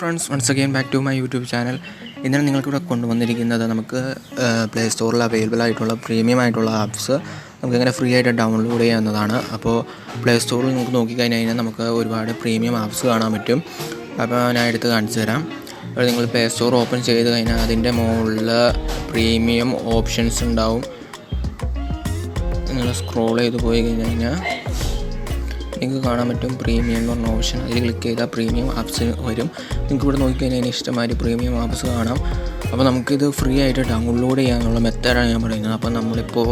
Friends, once again back to my YouTube channel. ഇന്നലെ നിങ്ങൾക്കിവിടെ കൊണ്ടുവന്നിരിക്കുന്നത് നമുക്ക് പ്ലേ സ്റ്റോറിൽ അവൈലബിൾ ആയിട്ടുള്ള പ്രീമിയം ആയിട്ടുള്ള ആപ്സ് നമുക്കിങ്ങനെ ഫ്രീ ആയിട്ട് ഡൗൺലോഡ് ചെയ്യാവുന്നതാണ്. അപ്പോൾ പ്ലേ സ്റ്റോറിൽ നിങ്ങൾക്ക് നോക്കിക്കഴിഞ്ഞാൽ നമുക്ക് ഒരുപാട് പ്രീമിയം ആപ്സ് കാണാൻ പറ്റും. അപ്പോൾ ഞാൻ എടുത്ത് കാണിച്ചു തരാം. അപ്പോൾ നിങ്ങൾ പ്ലേ സ്റ്റോർ ഓപ്പൺ ചെയ്ത് കഴിഞ്ഞാൽ അതിൻ്റെ മുകളിൽ പ്രീമിയം ഓപ്ഷൻസ് ഉണ്ടാവും. നിങ്ങൾ സ്ക്രോൾ ചെയ്ത് പോയി കഴിഞ്ഞാൽ നിങ്ങൾക്ക് കാണാൻ പറ്റും പ്രീമിയം എന്ന് പറഞ്ഞ ഓപ്ഷൻ. അതിൽ ക്ലിക്ക് ചെയ്താൽ പ്രീമിയം ആപ്സ് വരും. നിങ്ങൾക്ക് ഇവിടെ നോക്കിക്കഴിഞ്ഞാൽ ഇഷ്ടമാതിരി പ്രീമിയം ആപ്സ് കാണാം. അപ്പോൾ നമുക്കിത് ഫ്രീ ആയിട്ട് ഡൗൺലോഡ് ചെയ്യാനുള്ള മെത്തേഡാണ് ഞാൻ പറയുന്നത്. അപ്പോൾ നമ്മളിപ്പോൾ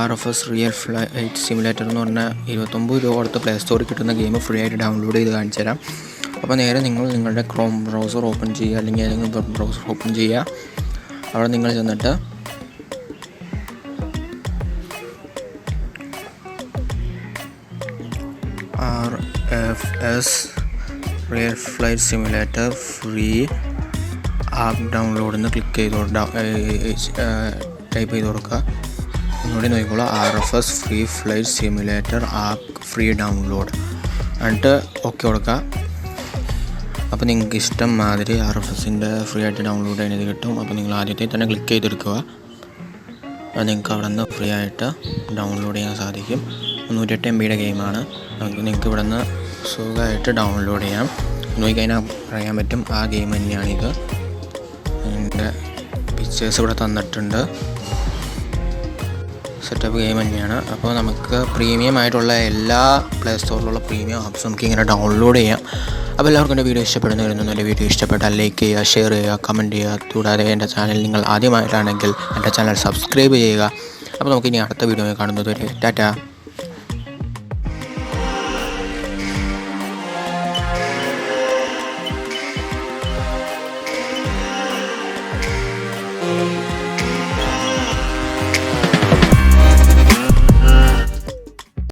RFS റിയൽ ഫ്ലൈറ്റ് സിമുലേറ്റർ എന്ന് പറഞ്ഞാൽ 29 രൂപ കൊടുത്ത് പ്ലേ സ്റ്റോറിൽ കിട്ടുന്ന ഗെയിം ഫ്രീ ആയിട്ട് ഡൗൺലോഡ് ചെയ്ത് കാണിച്ചു തരാം. അപ്പോൾ നേരെ നിങ്ങൾ നിങ്ങളുടെ ക്രോം ബ്രൗസർ ഓപ്പൺ ചെയ്യുക, അല്ലെങ്കിൽ ഏതെങ്കിലും വെബ് ബ്രൗസർ ഓപ്പൺ ചെയ്യുക. അവിടെ നിങ്ങൾ ചെന്നിട്ട് RFS real flight simulator free app download എന്ന് ക്ലിക്ക് ചെയ്ത് ടൈപ്പ് ചെയ്ത് കൊടുക്കുക. ഇങ്ങോട്ട് നോക്കിക്കോളൂ, RFS free flight simulator app free download, എന്നിട്ട് ഓക്കെ കൊടുക്കുക. അപ്പോൾ നിങ്ങൾക്ക് ഇഷ്ടം മാതിരി RFSൻ്റെ ഫ്രീ ആയിട്ട് ഡൗൺലോഡ് ചെയ്യുന്നത് കിട്ടും. അപ്പോൾ നിങ്ങൾ ആദ്യത്തെ തന്നെ ക്ലിക്ക് ചെയ്തെടുക്കുക. അത് നിങ്ങൾക്ക് അവിടെ നിന്ന് ഫ്രീ ആയിട്ട് ഡൗൺലോഡ് ചെയ്യാൻ സാധിക്കും. 108 MB ഗെയിമാണ്. നിങ്ങൾക്ക് ഇവിടെ നിന്ന് സുഖമായിട്ട് ഡൗൺലോഡ് ചെയ്യാം. നോക്കിക്കഴിഞ്ഞാൽ അറിയാൻ പറ്റും ആ ഗെയിം തന്നെയാണിത്. അതിൻ്റെ പിക്ചേഴ്സ് ഇവിടെ തന്നിട്ടുണ്ട്. സെറ്റപ്പ് ഗെയിം തന്നെയാണ്. അപ്പോൾ നമുക്ക് പ്രീമിയം ആയിട്ടുള്ള എല്ലാ പ്ലേ സ്റ്റോറിലുള്ള പ്രീമിയം ആപ്സും നമുക്ക് ഇങ്ങനെ ഡൗൺലോഡ് ചെയ്യാം. അപ്പോൾ എല്ലാവർക്കും എൻ്റെ വീഡിയോ ഇഷ്ടപ്പെടുന്നു വരുന്നു. എൻ്റെ വീഡിയോ ഇഷ്ടപ്പെട്ടാൽ ലൈക്ക് ചെയ്യുക, ഷെയർ ചെയ്യുക, കമൻറ്റ് ചെയ്യുക. കൂടാതെ എൻ്റെ ചാനൽ നിങ്ങൾ ആദ്യമായിട്ടാണെങ്കിൽ എൻ്റെ ചാനൽ സബ്സ്ക്രൈബ് ചെയ്യുക. അപ്പോൾ നമുക്കിനി അടുത്ത വീഡിയോ കാണുന്നത് വരെ ടാറ്റാ.